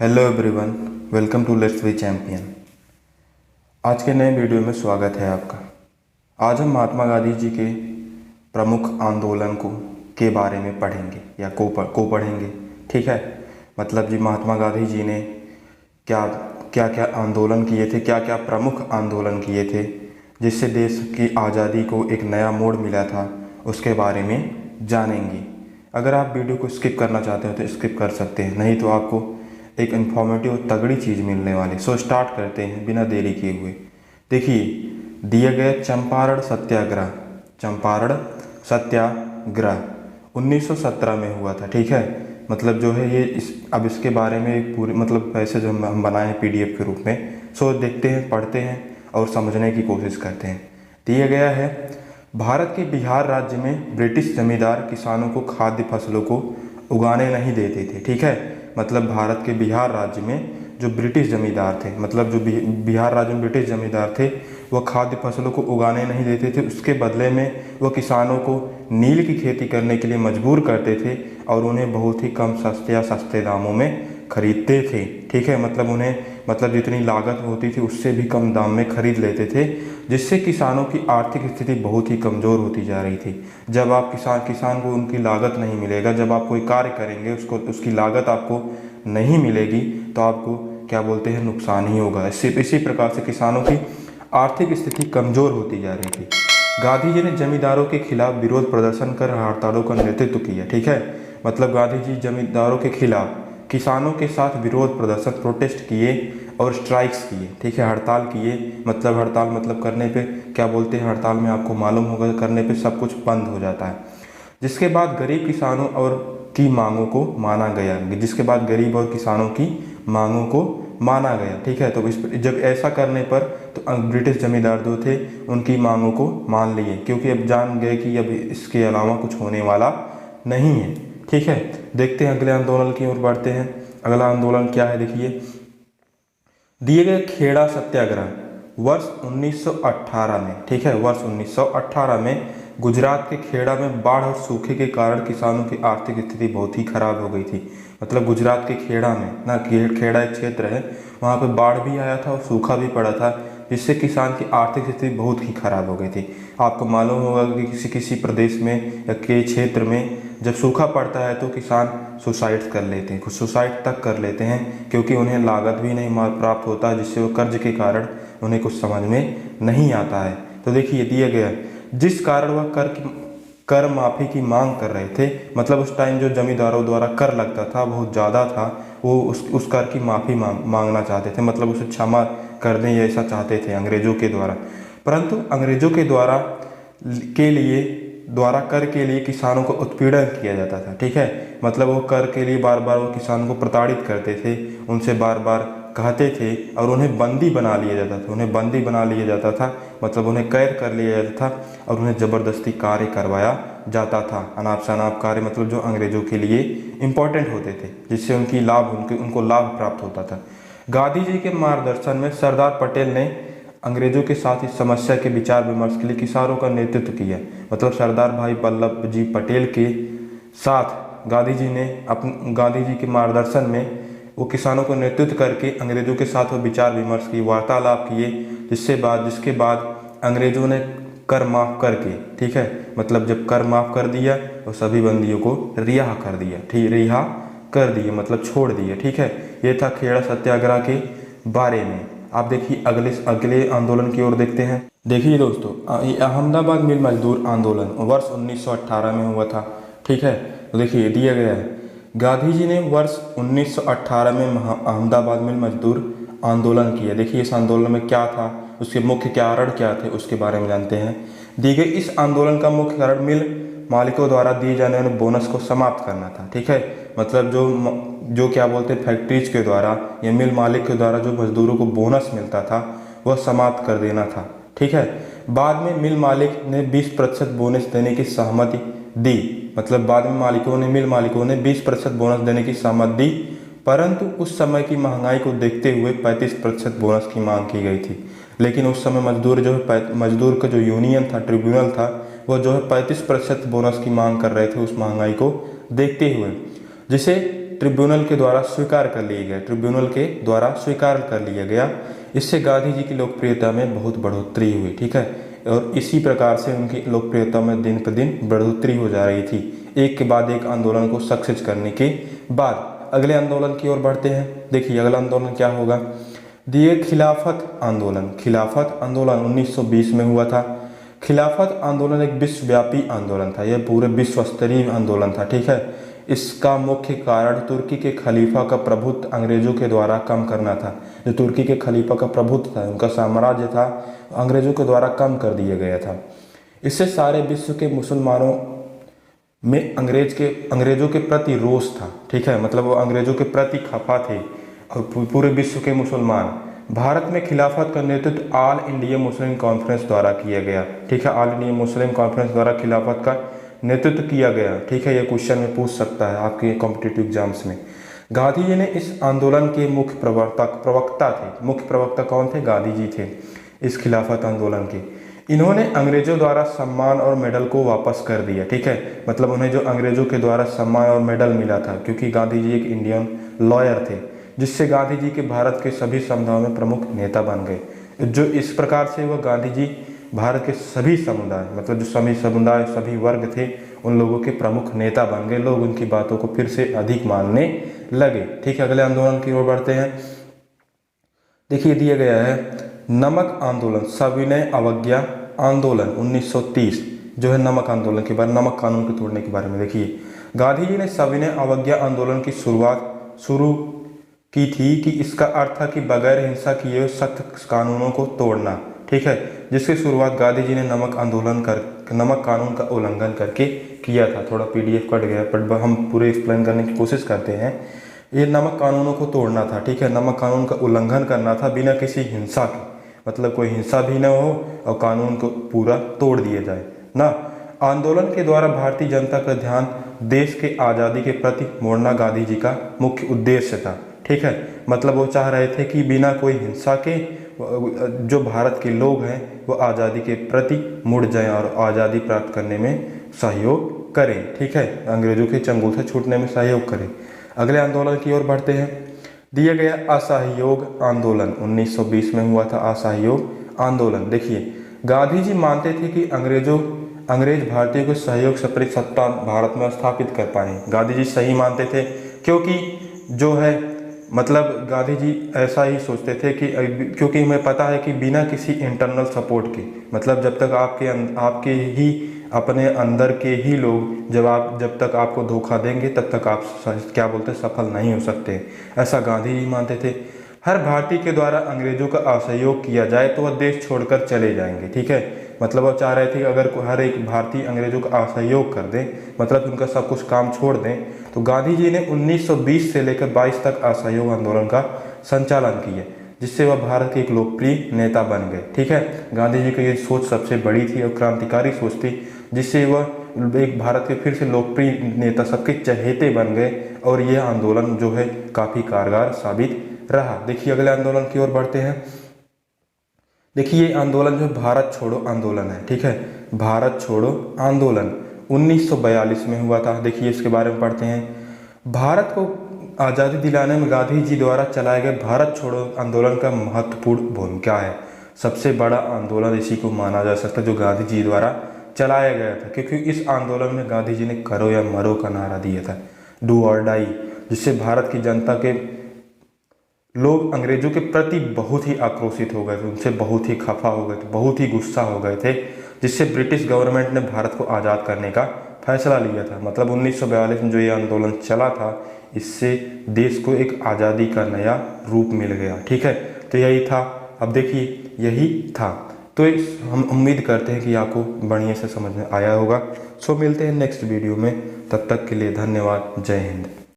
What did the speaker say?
Hello everyone, welcome to let's be champion. आज के नए वीडियो में स्वागत है आपका। आज हम महात्मा गांधी जी के प्रमुख आंदोलन के बारे में पढ़ेंगे या को पढ़ेंगे। ठीक है, मतलब जी महात्मा गांधी जी ने क्या क्या क्या आंदोलन किए थे, क्या क्या प्रमुख आंदोलन किए थे जिससे देश की आज़ादी को एक नया मोड़ मिला था, उसके बारे में जानेंगे। अगर आप वीडियो को स्किप करना चाहते हो तो स्किप कर सकते हैं, नहीं तो आपको एक इन्फॉर्मेटिव तगड़ी चीज़ मिलने वाली। सो स्टार्ट करते हैं बिना देरी किए हुए। देखिए, दिए गए चंपारण सत्याग्रह 1917 में हुआ था। ठीक है, मतलब जो है ये अब इसके बारे में एक पूरी मतलब ऐसे जो हम बनाए हैं PDF के रूप में। सो देखते हैं, पढ़ते हैं और समझने की कोशिश करते हैं। दिया गया है, भारत के बिहार राज्य में ब्रिटिश जमींदार किसानों को खाद्य फसलों को उगाने नहीं देते थे। ठीक है, मतलब भारत के बिहार राज्य में जो ब्रिटिश जमींदार थे, मतलब जो बिहार राज्य में ब्रिटिश जमींदार थे, वह खाद्य फसलों को उगाने नहीं देते थे। उसके बदले में वह किसानों को नील की खेती करने के लिए मजबूर करते थे और उन्हें बहुत ही कम सस्ते दामों में खरीदते थे। ठीक है, मतलब उन्हें जितनी लागत होती थी उससे भी कम दाम में खरीद लेते थे, जिससे किसानों की आर्थिक स्थिति बहुत ही कमज़ोर होती जा रही थी। जब आप किसान को उनकी लागत नहीं मिलेगा, जब आप कोई कार्य करेंगे उसकी लागत आपको नहीं मिलेगी, तो आपको क्या बोलते हैं, नुकसान ही होगा। इसी प्रकार से किसानों की आर्थिक स्थिति कमज़ोर होती जा रही थी। गांधी जी ने जमींदारों के खिलाफ विरोध प्रदर्शन कर हड़तालों का नेतृत्व किया। ठीक है, मतलब गांधी जी जमींदारों के खिलाफ किसानों के साथ विरोध प्रदर्शन प्रोटेस्ट किए और स्ट्राइक्स किए। ठीक है, हड़ताल किए, मतलब हड़ताल मतलब करने पे क्या बोलते हैं, हड़ताल में आपको मालूम होगा करने पे सब कुछ बंद हो जाता है। जिसके बाद गरीब किसानों की मांगों को माना गया गरीब और किसानों की मांगों को माना गया। ठीक है, तो जब ऐसा करने पर तो ब्रिटिश जमींदार जो थे उनकी मांगों को मान लिए, क्योंकि अब जान गए कि अब इसके अलावा कुछ होने वाला नहीं है। ठीक है, देखते हैं अगले आंदोलन की ओर बढ़ते हैं। अगला आंदोलन क्या है, देखिए, दिए गए खेड़ा सत्याग्रह वर्ष 1918 में। ठीक है, वर्ष 1918 में गुजरात के खेड़ा में बाढ़ और सूखे के कारण किसानों की आर्थिक स्थिति बहुत ही खराब हो गई थी। मतलब गुजरात के खेड़ा में ना, खेड़ा एक क्षेत्र है, वहाँ पे बाढ़ भी आया था और सूखा भी पड़ा था, जिससे किसान की आर्थिक स्थिति बहुत ही खराब हो गई थी। आपको मालूम होगा कि किसी प्रदेश में या के क्षेत्र में जब सूखा पड़ता है तो किसान सुसाइड कर लेते हैं, खुद सुसाइड तक कर लेते हैं, क्योंकि उन्हें लागत भी नहीं प्राप्त होता, जिससे वो कर्ज के कारण उन्हें कुछ समझ में नहीं आता है। तो देखिए, दिया गया जिस कारण वह कर माफ़ी की मांग कर रहे थे, मतलब उस टाइम जो जमींदारों द्वारा कर लगता था बहुत ज़्यादा था, वो उस कर की माफ़ी मांगना चाहते थे, मतलब उसे क्षमा कर दें ऐसा चाहते थे अंग्रेज़ों के द्वारा। परंतु अंग्रेज़ों के द्वारा कर के लिए किसानों को उत्पीड़न किया जाता था। ठीक है, मतलब वो कर के लिए बार बार वो किसानों को प्रताड़ित करते थे, उनसे बार बार कहते थे और उन्हें बंदी बना लिया जाता था, मतलब उन्हें कैद कर लिया जाता था और उन्हें ज़बरदस्ती कार्य करवाया जाता था, अनाप शनाप कार्य, मतलब जो अंग्रेज़ों के लिए इम्पोर्टेंट होते थे, जिससे उनको लाभ प्राप्त होता था। गांधी जी के मार्गदर्शन में सरदार पटेल ने अंग्रेज़ों के साथ इस समस्या के विचार विमर्श के लिए किसानों का नेतृत्व किया। मतलब सरदार भाई वल्लभ जी पटेल के साथ गांधी जी के मार्गदर्शन में वो किसानों को नेतृत्व करके अंग्रेज़ों के साथ वो विचार विमर्श की, वार्तालाप किए, जिसके बाद अंग्रेज़ों ने कर माफ़ करके, ठीक है, मतलब जब कर माफ़ कर दिया तो सभी बंदियों को रिहा कर दिए, मतलब छोड़ दिए। ठीक है, ये था खेड़ा सत्याग्रह के बारे में। आप देखिए अगले आंदोलन की ओर देखते हैं। देखिए दोस्तों, अहमदाबाद मिल मजदूर आंदोलन वर्ष 1918 में हुआ था। ठीक है, तो देखिए दिया गया है, गांधी जी ने वर्ष 1918 में अहमदाबाद मिल मजदूर आंदोलन किया। देखिए इस आंदोलन में क्या था, उसके मुख्य कारण क्या थे, उसके बारे में जानते हैं। दिए गए इस आंदोलन का मुख्य कारण मिल मालिकों द्वारा दिए जाने वाले बोनस को समाप्त करना था। ठीक है, मतलब जो क्या बोलते हैं, फैक्ट्रीज के द्वारा या मिल मालिक के द्वारा जो मजदूरों को बोनस मिलता था वह समाप्त कर देना था। ठीक है, बाद में मिल मालिक ने 20% बोनस देने की सहमति दी, मतलब बाद में मिल मालिकों ने 20% बोनस देने की सहमति दी, परंतु उस समय की महंगाई को देखते हुए 35% बोनस की मांग की गई थी। लेकिन उस समय मजदूर का जो यूनियन था, ट्रिब्यूनल था, वो जो है 35% बोनस की मांग कर रहे थे उस महंगाई को देखते हुए, जिसे ट्रिब्यूनल के द्वारा स्वीकार कर लिया गया, ट्रिब्यूनल के द्वारा स्वीकार कर लिया गया। इससे गांधी जी की लोकप्रियता में बहुत बढ़ोतरी हुई, ठीक है, और इसी प्रकार से उनकी लोकप्रियता में दिन पर दिन बढ़ोतरी हो जा रही थी, एक के बाद एक आंदोलन को सक्सेस करने के बाद। अगले आंदोलन की ओर बढ़ते हैं। देखिए अगला आंदोलन क्या होगा, दिए खिलाफत आंदोलन। खिलाफत आंदोलन 1920 में हुआ था। खिलाफत आंदोलन एक विश्वव्यापी आंदोलन था, यह पूरे विश्व स्तरीय आंदोलन था, ठीक है। इसका मुख्य कारण तुर्की के खलीफा का प्रभुत्व अंग्रेजों के द्वारा कम करना था। जो तुर्की के खलीफा का प्रभुत्व था, उनका साम्राज्य था, अंग्रेजों के द्वारा कम कर दिया गया था। इससे सारे विश्व के मुसलमानों में अंग्रेजों के प्रति रोष था, ठीक है, मतलब वो अंग्रेजों के प्रति खफा थे, और पूरे विश्व के मुसलमान। भारत में खिलाफत का नेतृत्व ऑल इंडिया मुस्लिम कॉन्फ्रेंस द्वारा किया गया, ठीक है, ऑल इंडिया मुस्लिम कॉन्फ्रेंस द्वारा खिलाफत का नेतृत्व किया गया, ठीक है। यह क्वेश्चन में पूछ सकता है आपके कॉम्पिटिटिव एग्जाम्स में। गांधी जी ने इस आंदोलन के मुख्य प्रवक्ता थे। मुख्य प्रवक्ता कौन थे? गांधी जी थे इस खिलाफत आंदोलन के। इन्होंने अंग्रेजों द्वारा सम्मान और मेडल को वापस कर दिया, ठीक है, मतलब उन्हें जो अंग्रेजों के द्वारा सम्मान और मेडल मिला था, क्योंकि गांधी जी एक इंडियन लॉयर थे, जिससे गांधी जी के भारत के सभी समुदायों में प्रमुख नेता बन गए। जो इस प्रकार से वह गांधी जी भारत के सभी समुदाय, मतलब जो सभी समुदाय सभी वर्ग थे, उन लोगों के प्रमुख नेता बन गए। लोग उनकी बातों को फिर से अधिक मानने लगे, ठीक है। अगले आंदोलन की ओर बढ़ते हैं। देखिए दिया गया है नमक आंदोलन, सविनय अवज्ञा आंदोलन 1930, जो है नमक आंदोलन के बारे, नमक कानून को तोड़ने के बारे में। देखिए गांधी जी ने सविनय अवज्ञा आंदोलन की शुरू की थी कि इसका अर्थ था कि बगैर हिंसा किए हुए सख्त कानूनों को तोड़ना, ठीक है, जिसकी शुरुआत गांधी जी ने नमक कानून का उल्लंघन करके किया था। थोड़ा पीडीएफ कट गया, बट हम पूरे एक्सप्लेन करने की कोशिश करते हैं। ये नमक कानूनों को तोड़ना था, ठीक है, नमक कानून का उल्लंघन करना था बिना किसी हिंसा के, मतलब कोई हिंसा भी न हो और कानून को पूरा तोड़ दिया जाए ना। आंदोलन के द्वारा भारतीय जनता का ध्यान देश के आज़ादी के प्रति मोड़ना गांधी जी का मुख्य उद्देश्य था, ठीक है, मतलब वो चाह रहे थे कि बिना कोई हिंसा के जो भारत के लोग हैं वो आज़ादी के प्रति मुड़ जाएं और आज़ादी प्राप्त करने में सहयोग करें, ठीक है, अंग्रेजों के चंगुल से छूटने में सहयोग करें। अगले आंदोलन की ओर बढ़ते हैं। दिया गया असहयोग आंदोलन 1920 में हुआ था। असहयोग आंदोलन, देखिए गांधी जी मानते थे कि अंग्रेज भारतीयों के सहयोग से अपनी सत्ता भारत में स्थापित कर पाए। गांधी जी सही मानते थे, क्योंकि जो है मतलब गांधी जी ऐसा ही सोचते थे कि क्योंकि हमें पता है कि बिना किसी इंटरनल सपोर्ट के, मतलब जब तक आपके ही अपने अंदर के ही लोग जब तक आपको धोखा देंगे तब तक आप क्या बोलते सफल नहीं हो सकते, ऐसा गांधी जी मानते थे। हर भारतीय के द्वारा अंग्रेजों का असहयोग किया जाए तो वह देश छोड़कर चले जाएंगे, ठीक है, मतलब वो चाह रहे थे कि अगर हर एक भारतीय अंग्रेजों का असहयोग कर दें, मतलब उनका सब कुछ काम छोड़ दें, तो गांधी जी ने 1920 से लेकर 22 तक असहयोग आंदोलन का संचालन किया, जिससे वह भारत के एक लोकप्रिय नेता बन गए, ठीक है। गांधी जी की ये सोच सबसे बड़ी थी और क्रांतिकारी सोच थी, जिससे वह एक भारत के फिर से लोकप्रिय नेता, सबके चहेते बन गए, और यह आंदोलन जो है काफ़ी कारगर साबित रहा। देखिए अगले आंदोलन की ओर बढ़ते हैं। देखिए ये आंदोलन जो भारत छोड़ो आंदोलन है, ठीक है, भारत छोड़ो आंदोलन 1942 में हुआ था। देखिए इसके बारे में पढ़ते हैं। भारत को आज़ादी दिलाने में गांधी जी द्वारा चलाए गए भारत छोड़ो आंदोलन का महत्वपूर्ण भूमिका है। सबसे बड़ा आंदोलन इसी को माना जा सकता है जो गांधी जी द्वारा चलाया गया था, क्योंकि इस आंदोलन में गांधी जी ने करो या मरो का नारा दिया था, डू और डाई, जिससे भारत की जनता के लोग अंग्रेजों के प्रति बहुत ही आक्रोशित हो गए थे, उनसे बहुत ही खफा हो गए थे, बहुत ही गुस्सा हो गए थे, जिससे ब्रिटिश गवर्नमेंट ने भारत को आज़ाद करने का फैसला लिया था। मतलब 1942 में जो ये आंदोलन चला था, इससे देश को एक आज़ादी का नया रूप मिल गया, ठीक है। तो यही था, अब देखिए यही था। तो हम उम्मीद करते हैं कि आपको बढ़िया से समझ में आया होगा। सो मिलते हैं नेक्स्ट वीडियो में, तब तक के लिए धन्यवाद। जय हिंद।